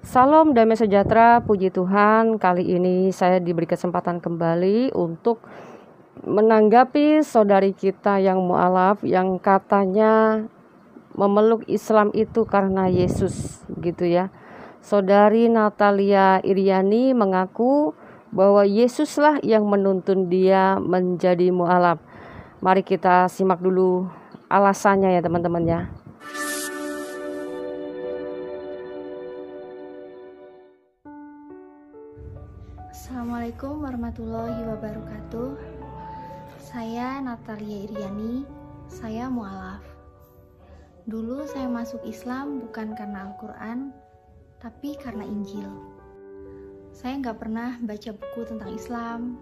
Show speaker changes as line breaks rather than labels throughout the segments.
Salam damai sejahtera, puji Tuhan. Kali ini saya diberi kesempatan kembali untuk menanggapi saudari kita yang mualaf yang katanya memeluk Islam itu karena Yesus, gitu ya. Saudari Natalia Iriani mengaku bahwa Yesuslah yang menuntun dia menjadi mualaf. Mari kita simak dulu alasannya ya teman-teman ya.
Assalamualaikum warahmatullahi wabarakatuh. Saya Natalia Iriani, saya mualaf. Dulu saya masuk Islam bukan karena Al-Quran, tapi karena Injil. Saya nggak pernah baca buku tentang Islam.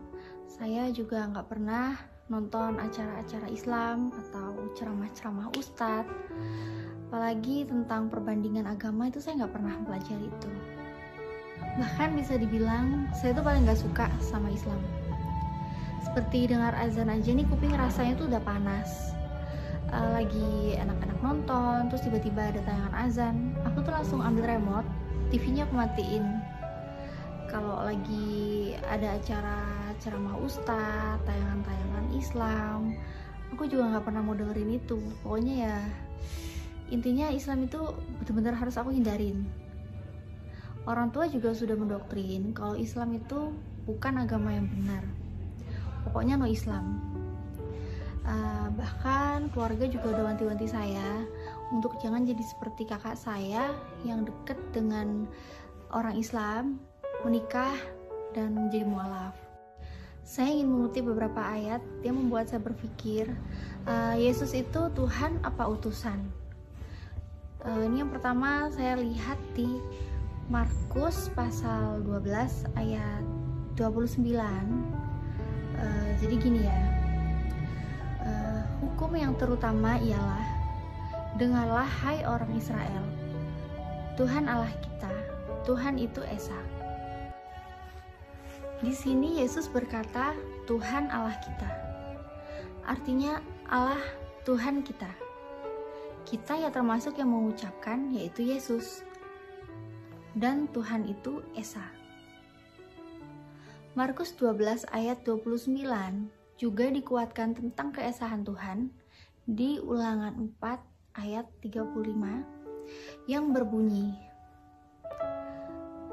Saya juga nggak pernah nonton acara-acara Islam atau ceramah-ceramah ustadz. Apalagi tentang perbandingan agama itu saya nggak pernah belajar itu. Bahkan bisa dibilang saya tuh paling gak suka sama Islam. Seperti dengar azan aja nih kuping rasanya tuh udah panas. Lagi enak-enak nonton, terus tiba-tiba ada tayangan azan, aku tuh langsung ambil remote, TV-nya aku matiin. Kalau lagi ada acara ceramah ustadz, tayangan-tayangan Islam, aku juga gak pernah mau dengerin itu. Pokoknya ya intinya Islam itu benar-benar harus aku hindarin. Orang tua juga sudah mendoktrin kalau Islam itu bukan agama yang benar. Pokoknya no Islam. Bahkan keluarga juga udah wanti-wanti saya untuk jangan jadi seperti kakak saya yang deket dengan orang Islam, menikah dan menjadi mualaf. Saya ingin mengutip beberapa ayat yang membuat saya berpikir, Yesus itu Tuhan apa utusan? Ini yang pertama saya lihat di Markus pasal 12 ayat 29. Jadi gini ya, hukum yang terutama ialah, dengarlah hai orang Israel, Tuhan Allah kita, Tuhan itu Esa. Di sini Yesus berkata Tuhan Allah kita, artinya Allah Tuhan kita. Kita ya termasuk yang mengucapkan, yaitu Yesus. Dan Tuhan itu Esa. Markus 12 ayat 29 juga dikuatkan tentang keesahan Tuhan di Ulangan 4 ayat 35 yang berbunyi,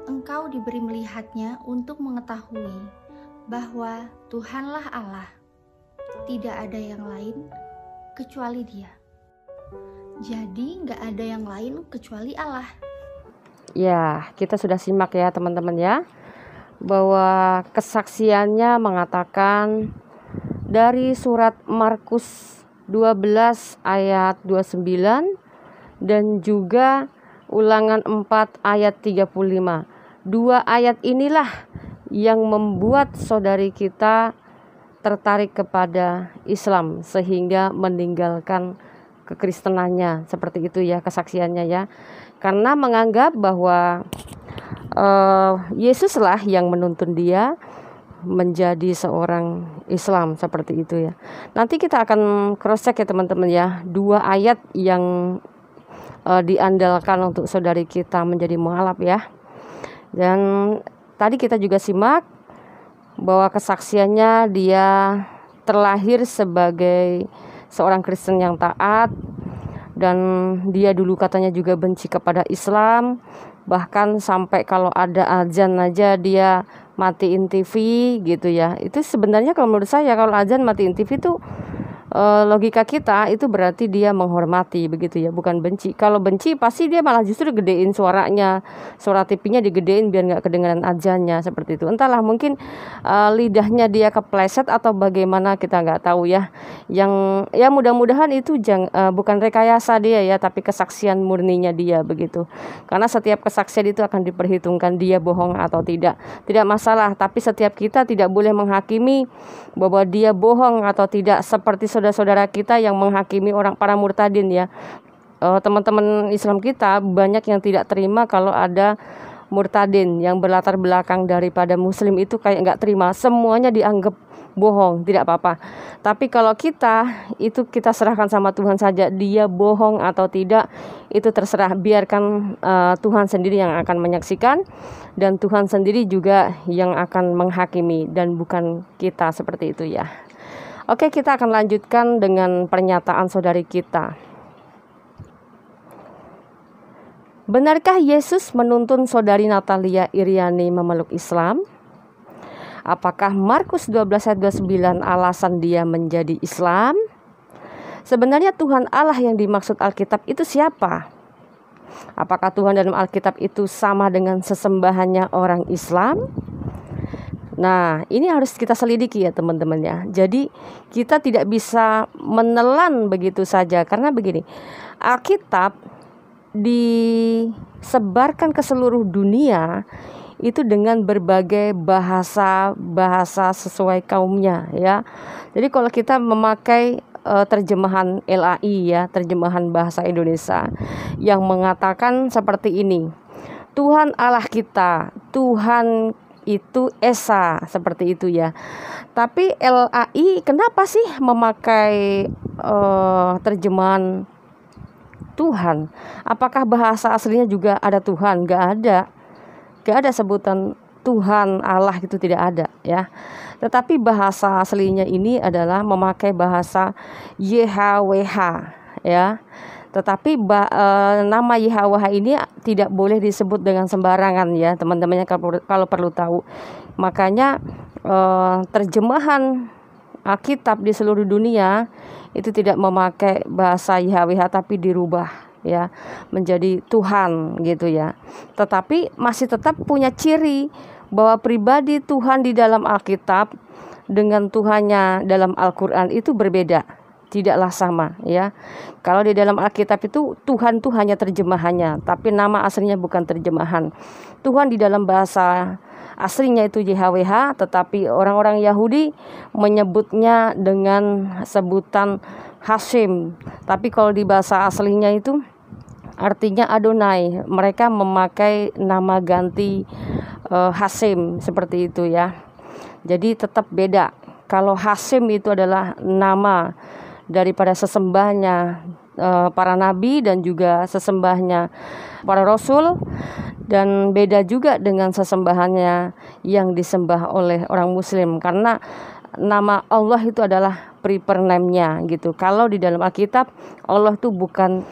engkau diberi melihatnya untuk mengetahui bahwa Tuhanlah Allah, tidak ada yang lain kecuali Dia. Jadi gak ada yang lain kecuali Allah.
Ya, kita sudah simak ya teman-teman ya, bahwa kesaksiannya mengatakan dari surat Markus 12 ayat 29 dan juga Ulangan 4 ayat 35. Dua ayat inilah yang membuat saudari kita tertarik kepada Islam sehingga meninggalkan kekristenannya, seperti itu ya kesaksiannya ya. Karena menganggap bahwa Yesuslah yang menuntun dia menjadi seorang Islam, seperti itu ya. Nanti kita akan cross check ya teman-teman ya, dua ayat yang diandalkan untuk saudari kita menjadi mualaf ya. Dan tadi kita juga simak bahwa kesaksiannya dia terlahir sebagai seorang Kristen yang taat, dan dia dulu katanya juga benci kepada Islam, bahkan sampai kalau ada azan aja dia matiin TV gitu ya. Itu sebenarnya kalau menurut saya kalau azan matiin TV itu logika kita itu berarti dia menghormati begitu ya, bukan benci. Kalau benci pasti dia malah justru gedein suaranya, suara TV-nya digedein biar nggak kedengaran azannya, seperti itu. Entahlah, mungkin lidahnya dia kepleset atau bagaimana, kita nggak tahu ya. Yang ya mudah-mudahan itu bukan rekayasa dia ya, tapi kesaksian murninya dia begitu. Karena setiap kesaksian itu akan diperhitungkan dia bohong atau tidak masalah. Tapi setiap kita tidak boleh menghakimi bahwa dia bohong atau tidak, seperti saudara-saudara kita yang menghakimi para murtadin ya. Teman-teman Islam kita banyak yang tidak terima kalau ada murtadin yang berlatar belakang daripada muslim itu kayak nggak terima, semuanya dianggap bohong, tidak apa-apa. Tapi kalau kita serahkan sama Tuhan saja, dia bohong atau tidak itu terserah, biarkan Tuhan sendiri yang akan menyaksikan, dan Tuhan sendiri juga yang akan menghakimi dan bukan kita, seperti itu ya. Oke, kita akan lanjutkan dengan pernyataan saudari kita. Benarkah Yesus menuntun saudari Natalia Iriani memeluk Islam? Apakah Markus 12 ayat 29 alasan dia menjadi Islam? Sebenarnya Tuhan Allah yang dimaksud Alkitab itu siapa? Apakah Tuhan dalam Alkitab itu sama dengan sesembahannya orang Islam? Nah, ini harus kita selidiki ya teman-teman ya. Jadi kita tidak bisa menelan begitu saja, karena begini, Alkitab disebarkan ke seluruh dunia itu dengan berbagai bahasa sesuai kaumnya ya. Jadi kalau kita memakai terjemahan LAI ya, terjemahan bahasa Indonesia yang mengatakan seperti ini, Tuhan Allah kita, Tuhan itu Esa, seperti itu ya. Tapi LAI kenapa sih memakai terjemahan Tuhan? Apakah bahasa aslinya juga ada Tuhan? Gak ada sebutan Tuhan Allah, itu tidak ada ya. Tetapi bahasa aslinya ini adalah memakai bahasa YHWH ya. Tetapi nama YHWH ini tidak boleh disebut dengan sembarangan ya teman-temannya, kalau perlu tahu. Makanya terjemahan Alkitab di seluruh dunia itu tidak memakai bahasa YHWH, tapi dirubah ya menjadi Tuhan gitu ya. Tetapi masih tetap punya ciri bahwa pribadi Tuhan di dalam Alkitab dengan Tuhannya dalam Al-Quran itu berbeda, tidaklah sama ya. Kalau di dalam Alkitab itu Tuhan itu hanya terjemahannya, tapi nama aslinya bukan terjemahan. Tuhan di dalam bahasa aslinya itu YHWH, tetapi orang-orang Yahudi menyebutnya dengan sebutan Hasim. Tapi kalau di bahasa aslinya itu artinya Adonai. Mereka memakai nama ganti Hasim, seperti itu ya. Jadi tetap beda. Kalau Hasim itu adalah nama daripada sesembahnya para nabi dan juga sesembahnya para rasul, dan beda juga dengan sesembahannya yang disembah oleh orang muslim, karena nama Allah itu adalah prefer name-nya gitu. Kalau di dalam Alkitab Allah itu bukan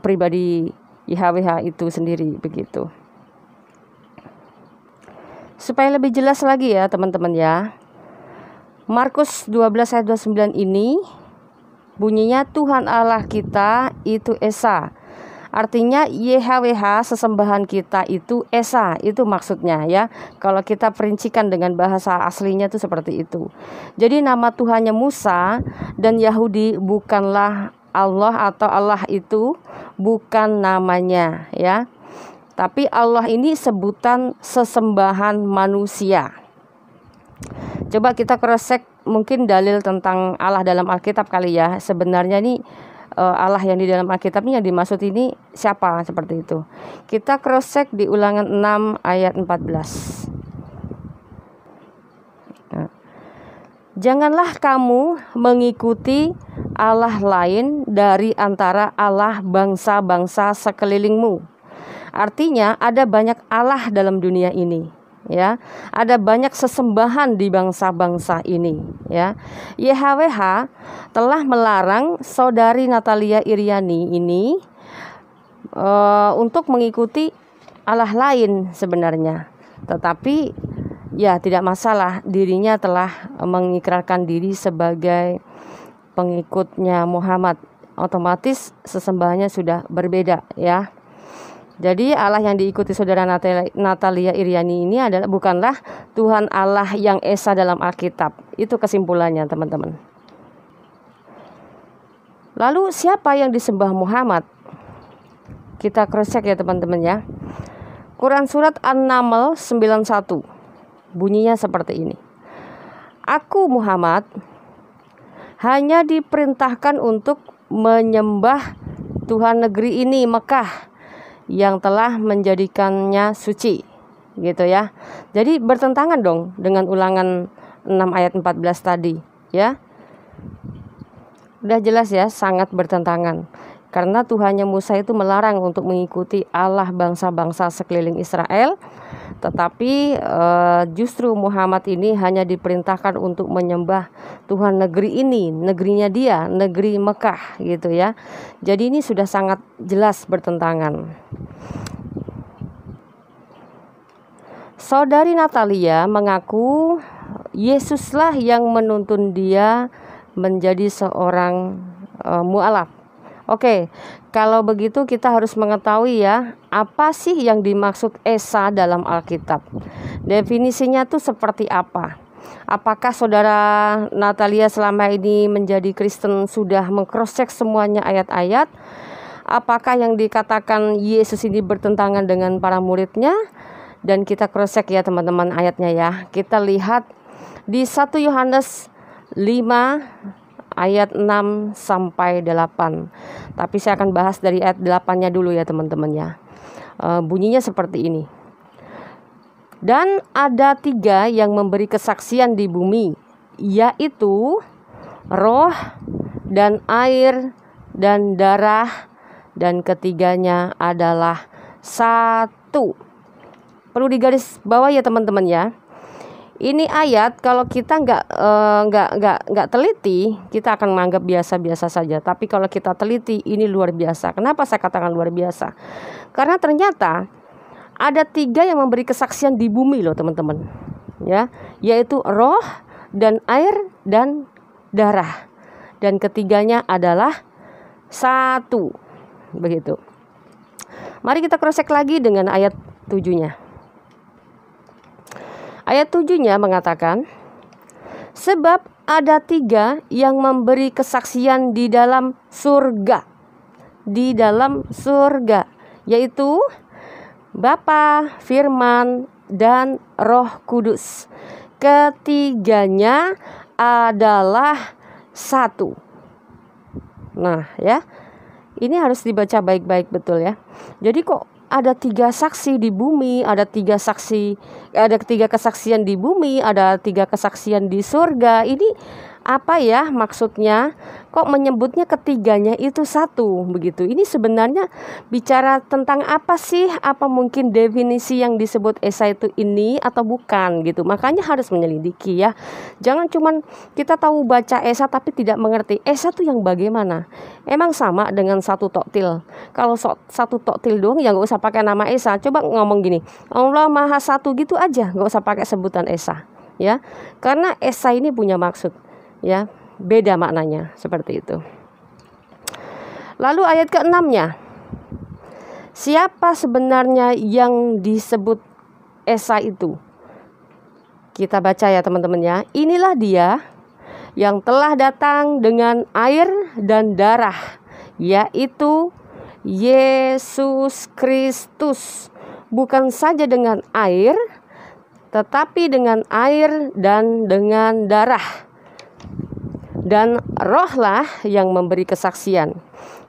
pribadi YHWH itu sendiri begitu. Supaya lebih jelas lagi ya teman-teman ya, Markus 12 ayat 29 ini bunyinya Tuhan Allah kita itu Esa. Artinya YHWH sesembahan kita itu Esa, itu maksudnya ya. Kalau kita perincikan dengan bahasa aslinya itu seperti itu. Jadi nama Tuhannya Musa dan Yahudi bukanlah Allah, atau Allah itu bukan namanya ya. Tapi Allah ini sebutan sesembahan manusia. Coba kita cross-check mungkin dalil tentang Allah dalam Alkitab kali ya. Sebenarnya ini Allah yang di dalam Alkitab ini yang dimaksud ini siapa, seperti itu. Kita cross check di Ulangan 6 ayat 14. Nah, janganlah kamu mengikuti Allah lain dari antara Allah bangsa-bangsa sekelilingmu. Artinya ada banyak Allah dalam dunia ini. Ya, ada banyak sesembahan di bangsa-bangsa ini ya. YHWH telah melarang saudari Natalia Iriani ini untuk mengikuti Allah lain sebenarnya. Tetapi ya tidak masalah, dirinya telah mengikrarkan diri sebagai pengikutnya Muhammad. Otomatis sesembahannya sudah berbeda ya. Jadi Allah yang diikuti saudara Natalia Iriani ini adalah bukanlah Tuhan Allah yang Esa dalam Alkitab. Itu kesimpulannya teman-teman. Lalu siapa yang disembah Muhammad? Kita cross check ya teman-teman ya. Quran surat An-Naml 91 bunyinya seperti ini. Aku Muhammad hanya diperintahkan untuk menyembah Tuhan negeri ini Mekah yang telah menjadikannya suci. gitu ya. Jadi bertentangan dong dengan Ulangan 6 ayat 14 tadi ya. Udah jelas ya, sangat bertentangan. Karena Tuhannya Musa itu melarang untuk mengikuti Allah bangsa-bangsa sekeliling Israel. Tetapi justru Muhammad ini hanya diperintahkan untuk menyembah Tuhan negeri ini, negerinya dia, negeri Mekah gitu ya. Jadi ini sudah sangat jelas bertentangan. Saudari Natalia mengaku Yesuslah yang menuntun dia menjadi seorang mu'alaf. Oke, kalau begitu kita harus mengetahui ya, apa sih yang dimaksud Esa dalam Alkitab? Definisinya tuh seperti apa? Apakah saudara Natalia selama ini menjadi Kristen sudah meng-cross-check semuanya ayat-ayat? Apakah yang dikatakan Yesus ini bertentangan dengan para muridnya? Dan kita cross-check ya teman-teman ayatnya ya. Kita lihat di 1 Yohanes 5 ayat 6 sampai 8. Tapi saya akan bahas dari ayat 8-nya dulu ya teman-teman ya. Bunyinya seperti ini. Dan ada 3 yang memberi kesaksian di bumi, yaitu roh dan air dan darah, dan ketiganya adalah satu. Perlu digaris bawah ya teman-teman ya. Ini ayat kalau kita nggak teliti, kita akan menganggap biasa-biasa saja. Tapi kalau kita teliti, ini luar biasa. Kenapa saya katakan luar biasa? Karena ternyata ada 3 yang memberi kesaksian di bumi loh teman-teman. Ya, yaitu roh dan air dan darah. Dan ketiganya adalah satu. Begitu. Mari kita cross-check lagi dengan ayat 7-nya. Ayat 7-nya mengatakan, sebab ada 3 yang memberi kesaksian di dalam surga. Di dalam surga, yaitu Bapa, Firman, dan Roh Kudus. Ketiganya adalah satu. Nah ya, ini harus dibaca baik-baik betul ya. Jadi kok ada 3 saksi di bumi, ada 3 kesaksian di bumi, ada 3 kesaksian di surga. Ini apa ya maksudnya? Kok menyebutnya ketiganya itu satu begitu? Ini sebenarnya bicara tentang apa sih? Apa mungkin definisi yang disebut Esa itu ini atau bukan gitu? Makanya harus menyelidiki ya. Jangan cuman kita tahu baca Esa tapi tidak mengerti Esa itu yang bagaimana. Emang sama dengan satu toktil. Kalau satu toktil doang ya nggak usah pakai nama Esa. Coba ngomong gini, Allah Maha Satu gitu aja, nggak usah pakai sebutan Esa ya. Karena Esa ini punya maksud ya, beda maknanya seperti itu. Lalu ayat ke-6-nya, siapa sebenarnya yang disebut Esa itu? Kita baca ya teman-teman ya. Inilah dia yang telah datang dengan air dan darah, yaitu Yesus Kristus. Bukan saja dengan air, tetapi dengan air dan dengan darah. Dan rohlah yang memberi kesaksian,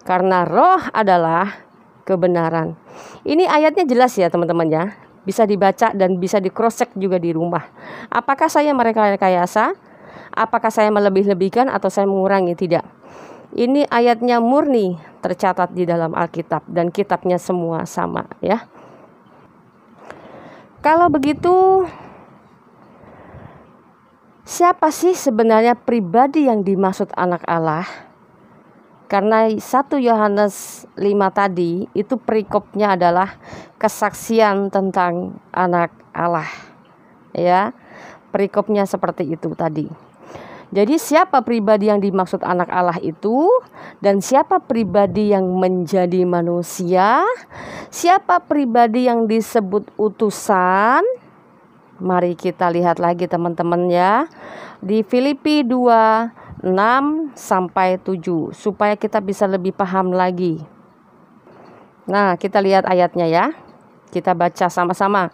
karena roh adalah kebenaran. Ini ayatnya jelas ya teman-teman ya. Bisa dibaca dan bisa di cross check juga di rumah. Apakah saya merekayasa? Apakah saya melebih-lebihkan atau saya mengurangi? Tidak. Ini ayatnya murni tercatat di dalam Alkitab dan kitabnya semua sama ya. Kalau begitu, siapa sih sebenarnya pribadi yang dimaksud anak Allah? Karena 1 Yohanes 5 tadi itu perikopnya adalah kesaksian tentang anak Allah. Ya, perikopnya seperti itu tadi. Jadi siapa pribadi yang dimaksud anak Allah itu? Dan siapa pribadi yang menjadi manusia? Siapa pribadi yang disebut utusan? Mari kita lihat lagi teman-teman ya. Di Filipi 2, 6 sampai 7 supaya kita bisa lebih paham lagi. Nah, kita lihat ayatnya ya. Kita baca sama-sama.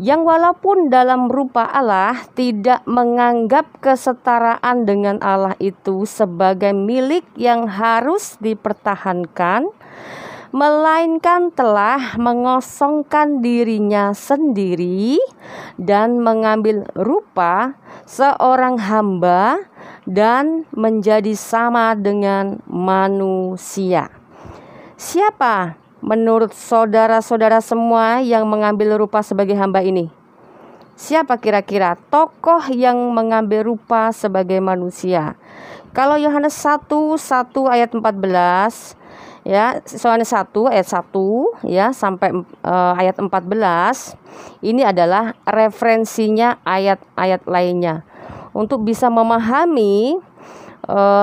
Yang walaupun dalam rupa Allah tidak menganggap kesetaraan dengan Allah itu sebagai milik yang harus dipertahankan, melainkan telah mengosongkan dirinya sendiri dan mengambil rupa seorang hamba dan menjadi sama dengan manusia. Siapa menurut saudara-saudara semua yang mengambil rupa sebagai hamba ini? Siapa kira-kira tokoh yang mengambil rupa sebagai manusia? Kalau Yohanes 1 ayat 14 ya, Yohanes 1 ayat 1 ya sampai ayat 14, ini adalah referensinya ayat-ayat lainnya untuk bisa memahami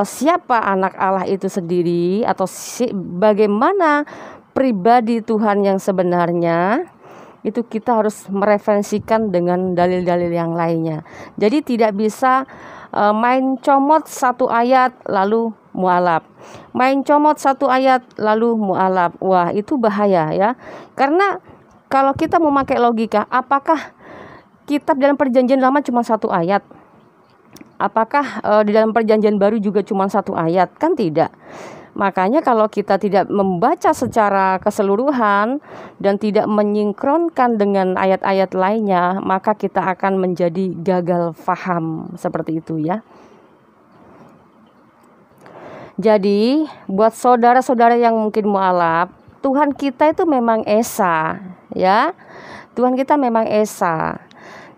siapa anak Allah itu sendiri atau bagaimana pribadi Tuhan yang sebenarnya. Itu kita harus mereferensikan dengan dalil-dalil yang lainnya. Jadi tidak bisa main comot satu ayat lalu mualaf, main comot satu ayat lalu mualaf. Wah, itu bahaya ya. Karena kalau kita memakai logika, apakah kitab dalam perjanjian lama cuma satu ayat? Apakah di dalam perjanjian baru juga cuma satu ayat? Kan tidak. Makanya kalau kita tidak membaca secara keseluruhan dan tidak menyinkronkan dengan ayat-ayat lainnya, maka kita akan menjadi gagal faham seperti itu ya. Jadi buat saudara-saudara yang mungkin mualaf, Tuhan kita itu memang Esa ya. Tuhan kita memang Esa.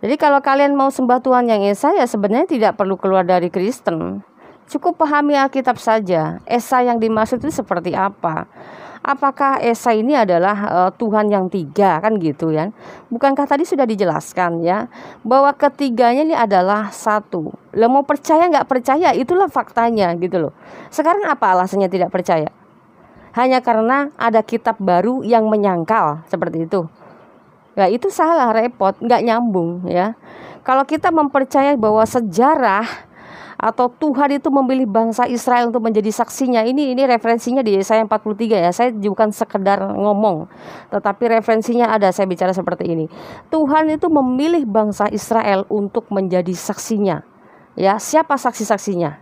Jadi kalau kalian mau sembah Tuhan yang Esa, ya sebenarnya tidak perlu keluar dari Kristen. Cukup pahami Alkitab saja. Esa yang dimaksud itu seperti apa? Apakah Esa ini adalah Tuhan yang tiga, kan gitu ya? Bukankah tadi sudah dijelaskan ya bahwa ketiganya ini adalah satu. Lah mau percaya nggak percaya, itulah faktanya gitu loh. Sekarang apa alasannya tidak percaya? Hanya karena ada kitab baru yang menyangkal seperti itu. Ya itu salah, repot, nggak nyambung ya. Kalau kita mempercayai bahwa sejarah atau Tuhan itu memilih bangsa Israel untuk menjadi saksinya, ini referensinya di Yesaya 43 ya. Saya bukan sekedar ngomong, tetapi referensinya ada. Saya bicara seperti ini. Tuhan itu memilih bangsa Israel untuk menjadi saksinya. Ya, siapa saksi-saksinya?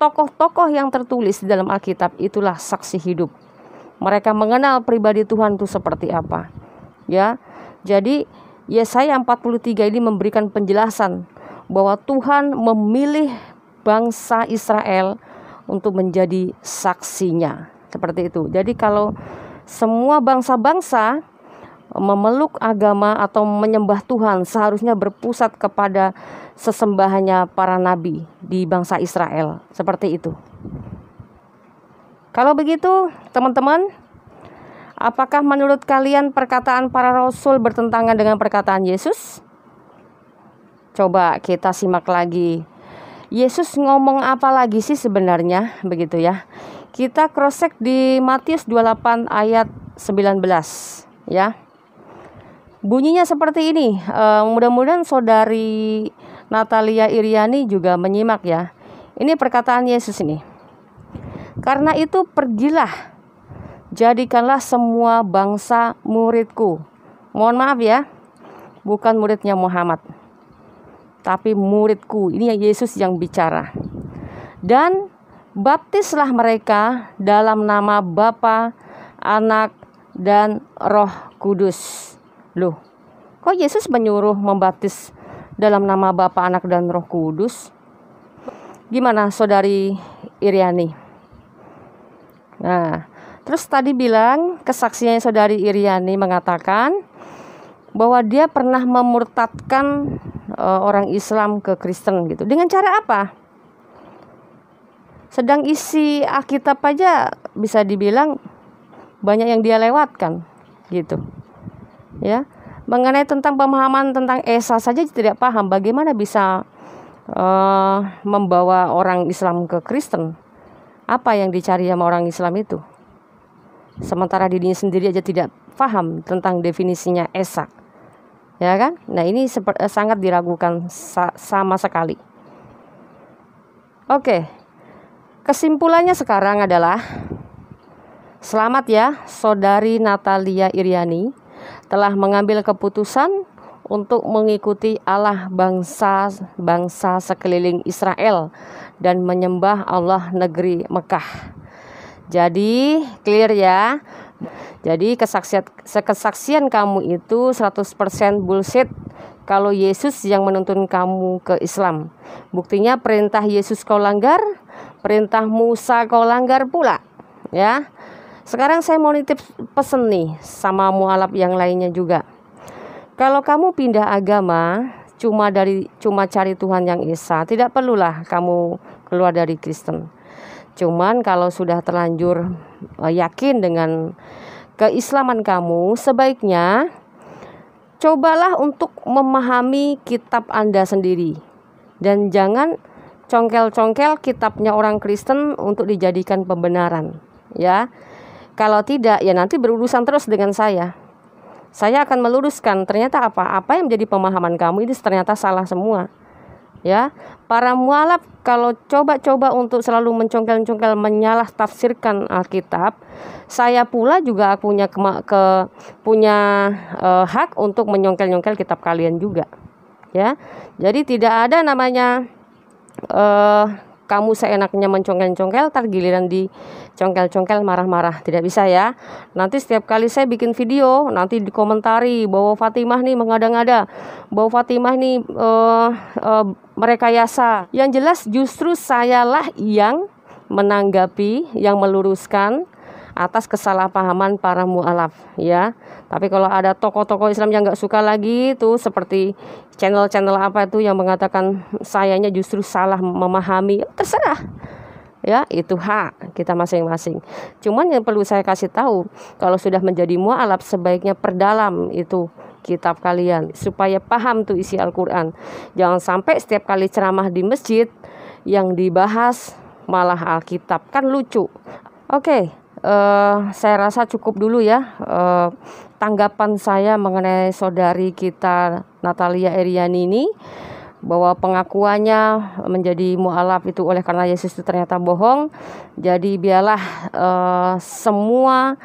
Tokoh-tokoh yang tertulis di dalam Alkitab itulah saksi hidup. Mereka mengenal pribadi Tuhan itu seperti apa. Ya. Jadi Yesaya 43 ini memberikan penjelasan bahwa Tuhan memilih bangsa Israel untuk menjadi saksinya. Seperti itu. Jadi kalau semua bangsa-bangsa memeluk agama atau menyembah Tuhan, seharusnya berpusat kepada sesembahannya para nabi di bangsa Israel. Seperti itu. Kalau begitu, teman-teman, apakah menurut kalian perkataan para rasul bertentangan dengan perkataan Yesus? Coba kita simak lagi. Yesus ngomong apa lagi sih sebenarnya, begitu ya. Kita cross-check di Matius 28 ayat 19 ya. Bunyinya seperti ini. Mudah-mudahan saudari Natalia Iriani juga menyimak ya. Ini perkataan Yesus ini. Karena itu pergilah, jadikanlah semua bangsa muridku. Mohon maaf ya, bukan muridnya Muhammad, tapi muridku. Ini Yesus yang bicara. Dan baptislah mereka dalam nama Bapa, Anak, dan Roh Kudus. Loh, kok Yesus menyuruh membaptis dalam nama Bapa, Anak, dan Roh Kudus? Gimana saudari Iriani? Nah, terus tadi bilang kesaksian saudari Iriani mengatakan bahwa dia pernah memurtadkan orang Islam ke Kristen gitu. Dengan cara apa? Sedang isi Alkitab aja bisa dibilang banyak yang dia lewatkan gitu. Ya. Mengenai tentang pemahaman tentang Esa saja tidak paham, bagaimana bisa membawa orang Islam ke Kristen? Apa yang dicari sama orang Islam itu? Sementara dirinya sendiri aja tidak paham tentang definisinya Esa. Ya kan? Nah, ini sangat diragukan sama sekali. Oke. Kesimpulannya sekarang adalah selamat ya, saudari Natalia Iriani telah mengambil keputusan untuk mengikuti Allah bangsa sekeliling Israel dan menyembah Allah negeri Mekah. Jadi clear ya, Jadi kesaksian kamu itu 100% bullshit kalau Yesus yang menuntun kamu ke Islam. Buktinya perintah Yesus kau langgar, perintah Musa kau langgar pula, ya. Sekarang saya mau nitip pesen nih sama mualaf yang lainnya juga. Kalau kamu pindah agama cuma cari Tuhan yang esa, tidak perlulah kamu keluar dari Kristen. Cuman kalau sudah terlanjur yakin dengan keislaman kamu, sebaiknya cobalah untuk memahami kitab Anda sendiri. Dan jangan congkel-congkel kitabnya orang Kristen untuk dijadikan pembenaran, ya. Kalau tidak, ya nanti berurusan terus dengan saya. Saya akan meluruskan ternyata apa yang menjadi pemahaman kamu ini ternyata salah semua. Ya, para mualaf kalau coba-coba untuk selalu mencongkel-congkel menyalah tafsirkan Alkitab, saya pula juga punya hak untuk menyongkel-nyongkel kitab kalian juga. Ya, jadi tidak ada namanya kamu seenaknya mencongkel-congkel, tar giliran dicongkel-congkel marah-marah. Tidak bisa ya. Nanti setiap kali saya bikin video, nanti dikomentari bahwa Fatimah nih mengada-ngada, bahwa Fatimah nih merekayasa. Yang jelas justru sayalah yang menanggapi, yang meluruskan atas kesalahpahaman para mualaf, ya. Tapi kalau ada tokoh-tokoh Islam yang nggak suka lagi tuh, seperti channel-channel apa itu yang mengatakan sayanya justru salah memahami, terserah, ya, itu hak kita masing-masing. Cuman yang perlu saya kasih tahu, kalau sudah menjadi mualaf sebaiknya perdalam itu kitab kalian supaya paham tuh isi Al-Quran. Jangan sampai setiap kali ceramah di masjid yang dibahas malah Alkitab, kan lucu. Oke. Saya rasa cukup dulu ya tanggapan saya mengenai saudari kita Natalia Iriani ini, bahwa pengakuannya menjadi mualaf itu oleh karena Yesus itu ternyata bohong. Jadi biarlah semua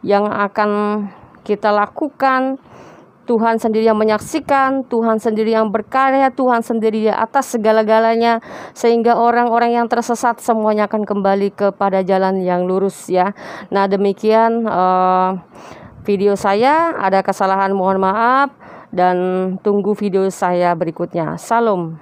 yang akan kita lakukan Tuhan sendiri yang menyaksikan, Tuhan sendiri yang berkarya, Tuhan sendiri di atas segala-galanya, sehingga orang-orang yang tersesat semuanya akan kembali kepada jalan yang lurus, ya. Nah, demikian video saya, ada kesalahan mohon maaf, dan tunggu video saya berikutnya. Salam.